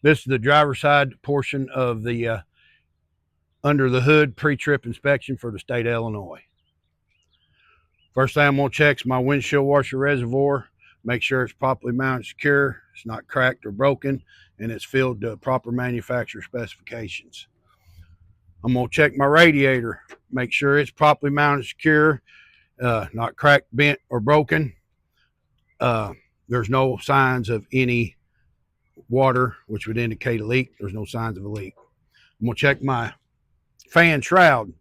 This is the driver's side portion of the under the hood pre-trip inspection for the state of Illinois. First thing I'm going to check is my windshield washer reservoir. Make sure it's properly mounted secure, it's not cracked or broken, and it's filled to proper manufacturer specifications. I'm going to check my radiator. Make sure it's properly mounted secure, not cracked, bent, or broken. There's no signs of any water, which would indicate a leak. There's no signs of a leak. I'm going to check my fan shroud.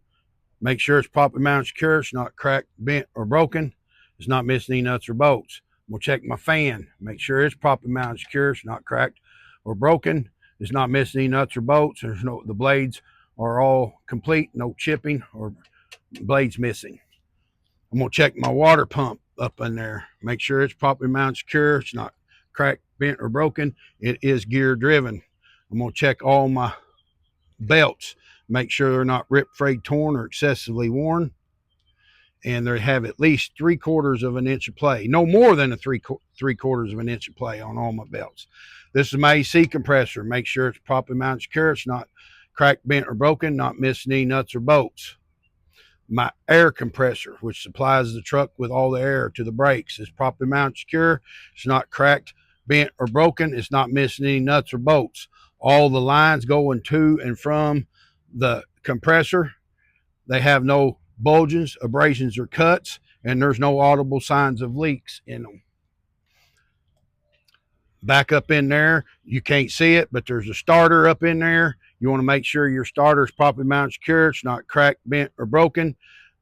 Make sure it's properly mounted secure. It's not cracked, bent, or broken. It's not missing any nuts or bolts. I'm going to check my fan. Make sure it's properly mounted secure. It's not cracked or broken. It's not missing any nuts or bolts. The blades are all complete. No chipping or blades missing. I'm going to check my water pump up in there. Make sure it's properly mounted secure. It's not cracked, bent, or broken. It is gear driven. I'm going to check all my belts. Make sure they're not ripped, frayed, torn, or excessively worn. And they have at least 3/4 of an inch of play. No more than a 3/4 of an inch of play on all my belts. This is my AC compressor. Make sure it's properly mounted secure. It's not cracked, bent, or broken. Not missing any nuts or bolts. My air compressor, which supplies the truck with all the air to the brakes, is properly mounted secure. It's not cracked, bent, or broken. It's not missing any nuts or bolts. All the lines going to and from the compressor, they have no bulges, abrasions, or cuts, and there's no audible signs of leaks in them. Back up in there, you can't see it, but there's a starter up in there. You want to make sure your starter is properly mounted secure. It's not cracked, bent, or broken.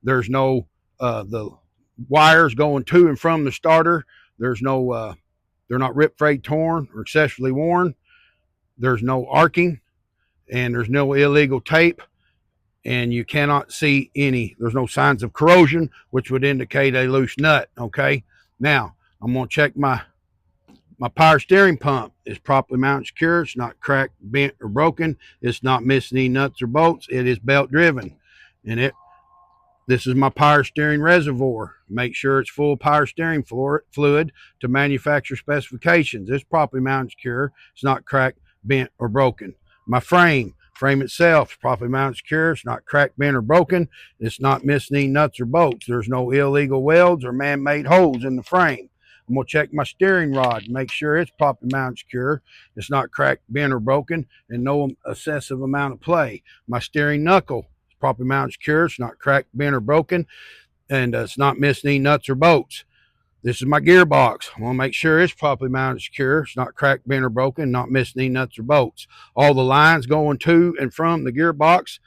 There's no the wires going to and from the starter. There's no they're not ripped, frayed, torn, or excessively worn. There's no arcing, and there's no illegal tape, and you cannot see there's no signs of corrosion, which would indicate a loose nut. Okay, now I'm going to check my power steering pump. Is properly mounted secure. It's not cracked, bent, or broken. It's not missing any nuts or bolts. It is belt driven, and this is my power steering reservoir. Make sure it's full power steering fluid to manufacturer specifications. It's properly mounted secure. It's not cracked, bent, or broken. My frame itself is properly mounted secure. It's not cracked, bent, or broken. It's not missing any nuts or bolts. There's no illegal welds or man-made holes in the frame. I'm going to check my steering rod, make sure it's properly mounted secure. It's not cracked, bent, or broken, and no excessive amount of play. My steering knuckle is properly mounted secure. It's not cracked, bent, or broken, and it's not missing any nuts or bolts. This is my gearbox. I want to make sure it's properly mounted secure. It's not cracked, bent, or broken, not missing any nuts or bolts. All the lines going to and from the gearbox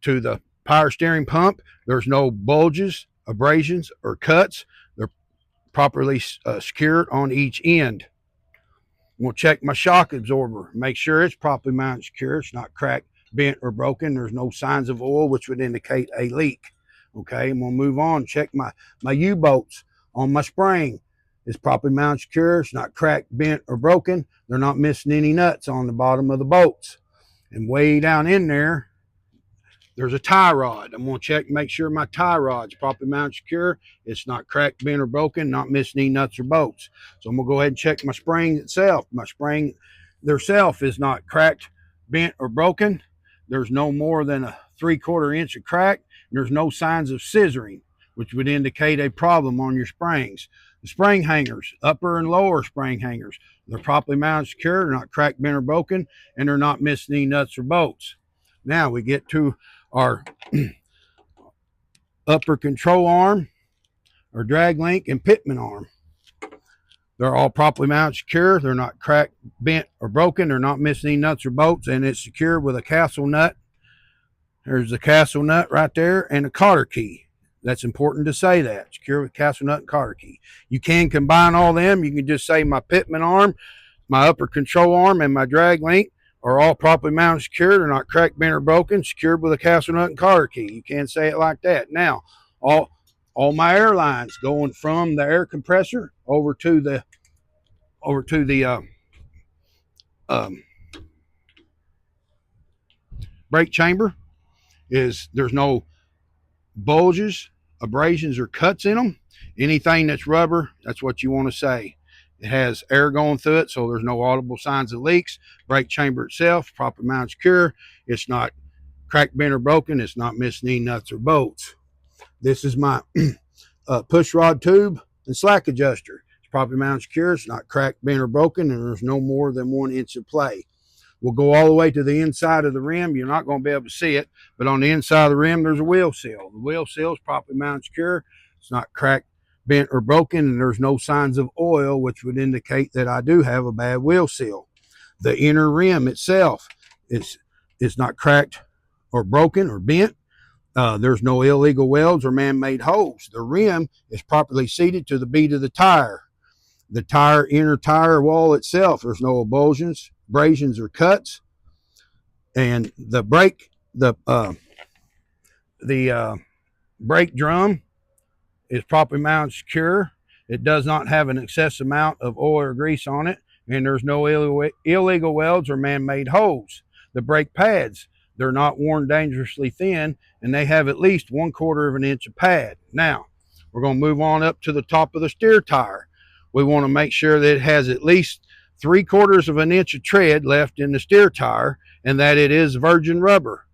to the power steering pump, there's no bulges, abrasions, or cuts. They're properly secured on each end. I'm going to check my shock absorber. Make sure it's properly mounted secure. It's not cracked, bent, or broken. There's no signs of oil, which would indicate a leak. Okay, I'm going to move on. Check my U-bolts on my spring. It's properly mounted secure. It's not cracked, bent, or broken. They're not missing any nuts on the bottom of the bolts. And way down in there, there's a tie rod. I'm going to check, make sure my tie rod's properly mounted secure. It's not cracked, bent, or broken, not missing any nuts or bolts. So I'm going to go ahead and check my spring itself. My spring itself is not cracked, bent, or broken. There's no more than a 3/4 inch of crack. There's no signs of scissoring, which would indicate a problem on your springs. The spring hangers, upper and lower spring hangers, they're properly mounted secure. They're not cracked, bent, or broken, and they're not missing any nuts or bolts. Now we get to our upper control arm, our drag link, and pitman arm. They're all properly mounted secure. They're not cracked, bent, or broken. They're not missing any nuts or bolts, and it's secured with a castle nut. There's the castle nut right there and a cotter key. That's important to say that. Secure with castle nut and cotter key. You can combine all them. You can just say my pitman arm, my upper control arm, and my drag link are all properly mounted secure. They're not cracked, bent, or broken, secured with a castle nut and cotter key. You can say it like that. Now, all my air lines going from the air compressor over to the brake chamber there's no bulges, abrasions, or cuts in them. Anything that's rubber, that's what you want to say. It has air going through it, so there's no audible signs of leaks. Brake chamber itself, properly mounted, secure. It's not cracked, bent, or broken. It's not missing any nuts or bolts. This is my push rod tube and slack adjuster. It's properly mounted, secure. It's not cracked, bent, or broken, and there's no more than 1 inch of play. We'll go all the way to the inside of the rim. You're not going to be able to see it, but on the inside of the rim, there's a wheel seal. The wheel seal is properly mounted, secure. It's not cracked, bent, or broken, and there's no signs of oil, which would indicate that I do have a bad wheel seal. The inner rim itself is not cracked or broken or bent. There's no illegal welds or man-made holes. The rim is properly seated to the bead of the tire. The inner tire wall itself, there's no avulsions, abrasions, or cuts. And the brake brake drum is properly mounted, secure. It does not have an excessive amount of oil or grease on it, and there's no illegal welds or man-made holes. The brake pads, they're not worn dangerously thin, and they have at least 1/4 of an inch of pad. Now, we're going to move on up to the top of the steer tire. We want to make sure that it has at least 3/4 of an inch of tread left in the steer tire, and that it is virgin rubber.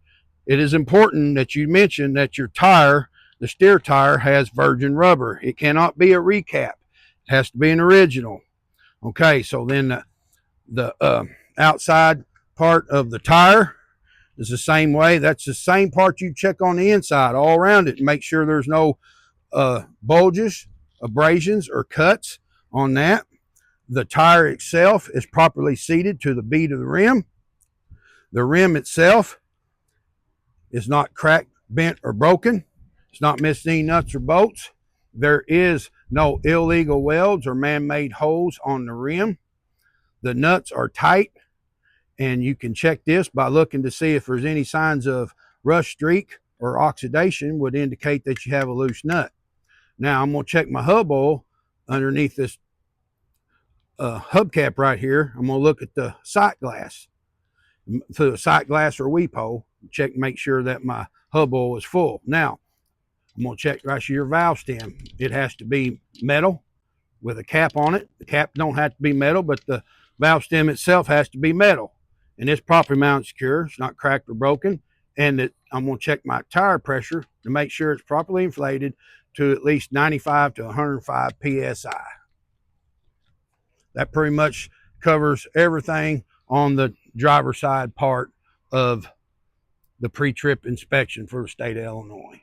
It is important that you mention that your tire, the steer tire, has virgin rubber. It cannot be a recap. It has to be an original. Okay, so then the outside part of the tire is the same way. That's the same part you check on the inside, all around it, and make sure there's no bulges, abrasions, or cuts on that. The tire itself is properly seated to the bead of the rim. The rim itself is not cracked, bent, or broken. It's not missing any nuts or bolts. There is no illegal welds or man-made holes on the rim. The nuts are tight, and you can check this by looking to see if there's any signs of rust streak or oxidation would indicate that you have a loose nut. Now I'm going to check my hub oil underneath this hubcap right here. I'm going to look at the sight glass, through the sight glass or weep hole, check, make sure that my hub oil is full. Now I'm going to check right here your valve stem. It has to be metal with a cap on it. The cap don't have to be metal, but the valve stem itself has to be metal, and it's properly mounted, secure. It's not cracked or broken. And I'm going to check my tire pressure to make sure it's properly inflated to at least 95 to 105 psi. That pretty much covers everything on the driver's side part of the pre-trip inspection for the state of Illinois.